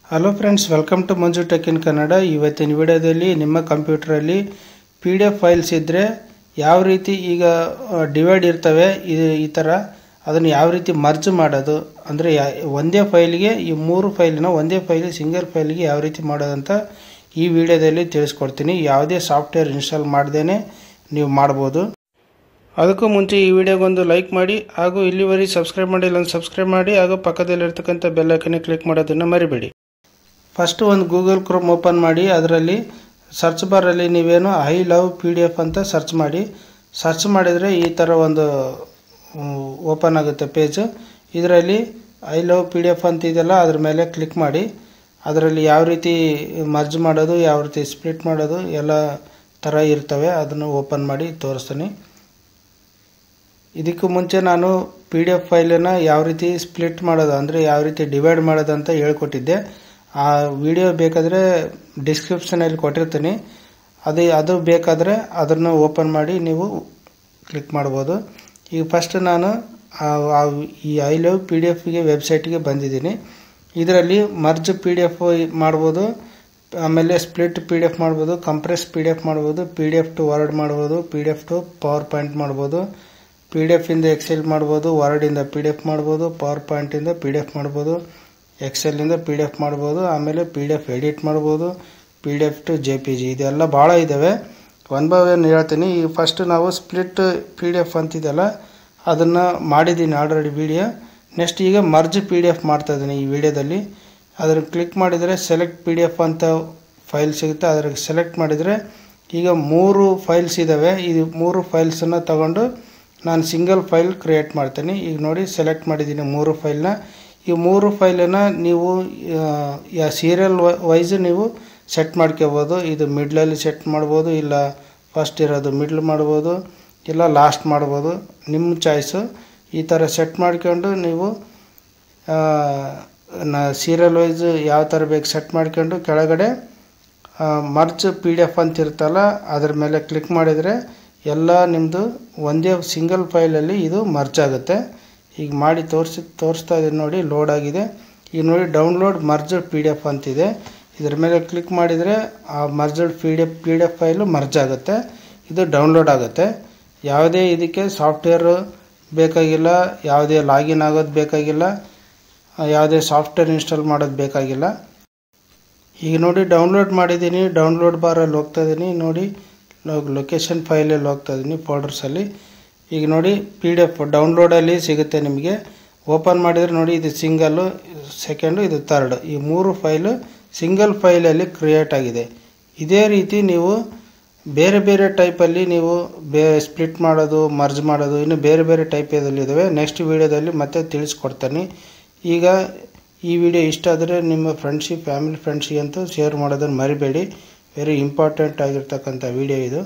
Hello friends, welcome to Manju tech in Kannada. ಇವತ್ತಿನ ವಿಡಿಯೋದಲ್ಲಿ ನಿಮ್ಮ ಕಂಪ್ಯೂಟರಲ್ಲಿ PDF ಫೈಲ್ಸ್ ಇದ್ದರೆ ಯಾವ ರೀತಿ ಈಗ ಡಿವೈಡ್ ಇರ್ತವೆ ಈ ಥರ ಅದನ್ನು ಯಾವ ರೀತಿ ಮರ್ಜ್ ಮಾಡೋದು, ಅಂದರೆ ಒಂದೇ ಫೈಲ್ಗೆ ಈ ಮೂರು ಫೈಲಿನ ಒಂದೇ ಫೈಲ್ ಸಿಂಗಲ್ ಫೈಲ್ಗೆ ಯಾವ ರೀತಿ ಮಾಡೋದಂತ ಈ ವಿಡಿಯೋದಲ್ಲಿ ತಿಳಿಸ್ಕೊಡ್ತೀನಿ. ಯಾವುದೇ ಸಾಫ್ಟ್ವೇರ್ ಇನ್ಸ್ಟಾಲ್ ಮಾಡ್ದೇ ನೀವು ಮಾಡ್ಬೋದು. ಅದಕ್ಕೂ ಮುಂಚೆ ಈ ವಿಡಿಯೋಗೊಂದು ಲೈಕ್ ಮಾಡಿ ಹಾಗೂ ಇಲ್ಲಿವರೆಗೆ ಸಬ್ಸ್ಕ್ರೈಬ್ ಮಾಡಿಲ್ಲ ಅಂತ ಸಬ್ಸ್ಕ್ರೈಬ್ ಮಾಡಿ ಹಾಗೂ ಪಕ್ಕದಲ್ಲಿರ್ತಕ್ಕಂಥ ಬೆಲ್ ಐಕನ್ ಕ್ಲಿಕ್ ಮಾಡೋದನ್ನು ಮರಿಬೇಡಿ. ಫಸ್ಟ್ ಒಂದು ಗೂಗಲ್ ಕ್ರೋಮ್ ಓಪನ್ ಮಾಡಿ, ಅದರಲ್ಲಿ ಸರ್ಚ್ ಬಾರಲ್ಲಿ ನೀವೇನು ಐ ಲವ್ PDF ಅಂತ ಸರ್ಚ್ ಮಾಡಿ. ಸರ್ಚ್ ಮಾಡಿದರೆ ಈ ಥರ ಒಂದು ಓಪನ್ ಆಗುತ್ತೆ ಪೇಜ್. ಇದರಲ್ಲಿ ಐ ಲವ್ PDF ಅಂತ ಇದೆಯಲ್ಲ, ಅದ್ರ ಮೇಲೆ ಕ್ಲಿಕ್ ಮಾಡಿ. ಅದರಲ್ಲಿ ಯಾವ ರೀತಿ ಮರ್ಜ್ ಮಾಡೋದು, ಯಾವ ರೀತಿ ಸ್ಪ್ಲಿಟ್ ಮಾಡೋದು ಎಲ್ಲ ಥರ ಇರ್ತವೆ. ಅದನ್ನು ಓಪನ್ ಮಾಡಿ ತೋರಿಸ್ತೀನಿ. ಇದಕ್ಕೂ ಮುಂಚೆ ನಾನು PDF ಫೈಲನ್ನು ಯಾವ ರೀತಿ ಸ್ಪ್ಲಿಟ್ ಮಾಡೋದು, ಅಂದರೆ ಯಾವ ರೀತಿ ಡಿವೈಡ್ ಮಾಡೋದು ಅಂತ ಹೇಳ್ಕೊಟ್ಟಿದ್ದೆ. ಆ ವಿಡಿಯೋ ಬೇಕಾದರೆ ಡಿಸ್ಕ್ರಿಪ್ಷನಲ್ಲಿ ಕೊಟ್ಟಿರ್ತೀನಿ. ಅದು ಬೇಕಾದರೆ ಅದನ್ನು ಓಪನ್ ಮಾಡಿ ನೀವು ಕ್ಲಿಕ್ ಮಾಡ್ಬೋದು. ಈಗ ಫಸ್ಟ್ ನಾನು ಈ ಐ ಲವ್ PDFಗೆ ವೆಬ್ಸೈಟ್ಗೆ ಬಂದಿದ್ದೀನಿ. ಇದರಲ್ಲಿ ಮರ್ಜ್ PDF ಮಾಡ್ಬೋದು, ಆಮೇಲೆ ಸ್ಪ್ಲಿಟ್ PDF ಮಾಡ್ಬೋದು, ಕಂಪ್ರೆಸ್ PDF ಮಾಡ್ಬೋದು, PDF ಟು ವರ್ಡ್ ಮಾಡ್ಬೋದು, PDF ಟು ಪವರ್ ಪಾಯಿಂಟ್ ಮಾಡ್ಬೋದು, PDF ಇಂದ ಎಕ್ಸೆಲ್ ಮಾಡ್ಬೋದು, ವರ್ಡಿಂದ PDF ಮಾಡ್ಬೋದು, ಪವರ್ ಪಾಯಿಂಟಿಂದ PDF ಮಾಡ್ಬೋದು, ಎಕ್ಸೆಲ್ಲಿಂದ PDF ಮಾಡ್ಬೋದು, ಆಮೇಲೆ PDF ಎಡಿಟ್ ಮಾಡ್ಬೋದು, PDF ಟು JPG ಇದೆಲ್ಲ ಭಾಳ ಇದ್ದಾವೆ. ಒನ್ ಬೈ ಒನ್ ಹೇಳ್ತೀನಿ. ಈಗ ಫಸ್ಟ್ ನಾವು ಸ್ಪ್ಲಿಟ್ PDF ಅಂತಿದೆಯಲ್ಲ ಅದನ್ನು ಮಾಡಿದ್ದೀನಿ ಆಲ್ರೆಡಿ ವಿಡಿಯೋ. ನೆಕ್ಸ್ಟ್ ಈಗ ಮರ್ಜ್ PDF ಮಾಡ್ತಾ ಇದ್ದೀನಿ ಈ ವಿಡಿಯೋದಲ್ಲಿ. ಅದನ್ನು ಕ್ಲಿಕ್ ಮಾಡಿದರೆ ಸೆಲೆಕ್ಟ್ PDF ಅಂತ ಫೈಲ್ ಸಿಗುತ್ತೆ. ಅದ್ರಿಗೆ ಸೆಲೆಕ್ಟ್ ಮಾಡಿದರೆ ಈಗ ಮೂರು ಫೈಲ್ಸ್ ಇದ್ದಾವೆ. ಇದು ಮೂರು ಫೈಲ್ಸನ್ನು ತಗೊಂಡು ನಾನು ಸಿಂಗಲ್ ಫೈಲ್ ಕ್ರಿಯೇಟ್ ಮಾಡ್ತೀನಿ. ಈಗ ನೋಡಿ ಸೆಲೆಕ್ಟ್ ಮಾಡಿದ್ದೀನಿ ಮೂರು ಫೈಲ್ನ. ಈ ಮೂರು ಫೈಲನ್ನು ನೀವು ಸೀರಿಯಲ್ ವೈಸ್ ನೀವು ಸೆಟ್ ಮಾಡ್ಕೋಬೋದು. ಇದು ಮಿಡ್ಲಲ್ಲಿ ಸೆಟ್ ಮಾಡ್ಬೋದು, ಇಲ್ಲ ಫಸ್ಟ್ ಇರೋದು ಮಿಡ್ಲ್ ಮಾಡ್ಬೋದು, ಇಲ್ಲ ಲಾಸ್ಟ್ ಮಾಡ್ಬೋದು, ನಿಮ್ಮ ಚಾಯ್ಸು. ಈ ಥರ ಸೆಟ್ ಮಾಡ್ಕೊಂಡು ನೀವು ಸೀರಿಯಲ್ ವೈಸ್ ಯಾವ ಥರ ಬೇಕು ಸೆಟ್ ಮಾಡ್ಕೊಂಡು ಕೆಳಗಡೆ ಮರ್ಜ್ PDF ಅಂತ ಇರ್ತಲ್ಲ ಅದ್ರ ಮೇಲೆ ಕ್ಲಿಕ್ ಮಾಡಿದರೆ ಎಲ್ಲ ನಿಮ್ಮದು ಒಂದೇ ಸಿಂಗಲ್ ಫೈಲಲ್ಲಿ ಇದು ಮರ್ಜ್ ಆಗುತ್ತೆ. ಈಗ ಮಾಡಿ ತೋರಿಸ್ತಾ ಇದೆ ನೋಡಿ, ಲೋಡ್ ಆಗಿದೆ. ಈಗ ನೋಡಿ ಡೌನ್ಲೋಡ್ ಮರ್ಜ್ಡ್ PDF ಅಂತಿದೆ. ಇದರ ಮೇಲೆ ಕ್ಲಿಕ್ ಮಾಡಿದರೆ ಆ ಮರ್ಜ್ಡ್ PDF ಫೈಲು ಮರ್ಜ್ ಆಗುತ್ತೆ, ಇದು ಡೌನ್ಲೋಡ್ ಆಗುತ್ತೆ. ಯಾವುದೇ ಇದಕ್ಕೆ ಸಾಫ್ಟ್ವೇರು ಬೇಕಾಗಿಲ್ಲ, ಯಾವುದೇ ಲಾಗಿನ್ ಆಗೋದು ಬೇಕಾಗಿಲ್ಲ, ಯಾವುದೇ ಸಾಫ್ಟ್ವೇರ್ ಇನ್ಸ್ಟಾಲ್ ಮಾಡೋದು ಬೇಕಾಗಿಲ್ಲ. ಈಗ ನೋಡಿ ಡೌನ್ಲೋಡ್ ಮಾಡಿದ್ದೀನಿ. ಡೌನ್ಲೋಡ್ ಬಾರಲ್ಲಿ ಹೋಗ್ತಾ ಇದ್ದೀನಿ ನೋಡಿ, ಲೊಕೇಶನ್ ಫೈಲಲ್ಲಿ ಹೋಗ್ತಾ ಇದ್ದೀನಿ ಫೋಲ್ಡರ್ಸಲ್ಲಿ. ಈಗ ನೋಡಿ PDF ಡೌನ್ಲೋಡಲ್ಲಿ ಸಿಗುತ್ತೆ ನಿಮಗೆ. ಓಪನ್ ಮಾಡಿದರೆ ನೋಡಿ ಇದು ಸಿಂಗಲ್ಲು, ಸೆಕೆಂಡು, ಇದು ಥರ್ಡು. ಈ ಮೂರು ಫೈಲು ಸಿಂಗಲ್ ಫೈಲಲ್ಲಿ ಕ್ರಿಯೇಟ್ ಆಗಿದೆ. ಇದೇ ರೀತಿ ನೀವು ಬೇರೆ ಬೇರೆ ಟೈಪಲ್ಲಿ ನೀವು ಸ್ಪ್ಲಿಟ್ ಮಾಡೋದು, ಮರ್ಜ್ ಮಾಡೋದು, ಇನ್ನು ಬೇರೆ ಬೇರೆ ಟೈಪಲ್ಲಿದ್ದಾವೆ. ನೆಕ್ಸ್ಟ್ ವಿಡಿಯೋದಲ್ಲಿ ಮತ್ತೆ ತಿಳಿಸ್ಕೊಡ್ತೀನಿ. ಈಗ ಈ ವಿಡಿಯೋ ಇಷ್ಟ ಆದರೆ ನಿಮ್ಮ ಫ್ಯಾಮಿಲಿ ಫ್ರೆಂಡ್ಸಿಗೆ ಅಂತೂ ಶೇರ್ ಮಾಡೋದನ್ನು ಮರಿಬೇಡಿ. ವೆರಿ ಇಂಪಾರ್ಟೆಂಟ್ ಆಗಿರ್ತಕ್ಕಂಥ ವಿಡಿಯೋ ಇದು.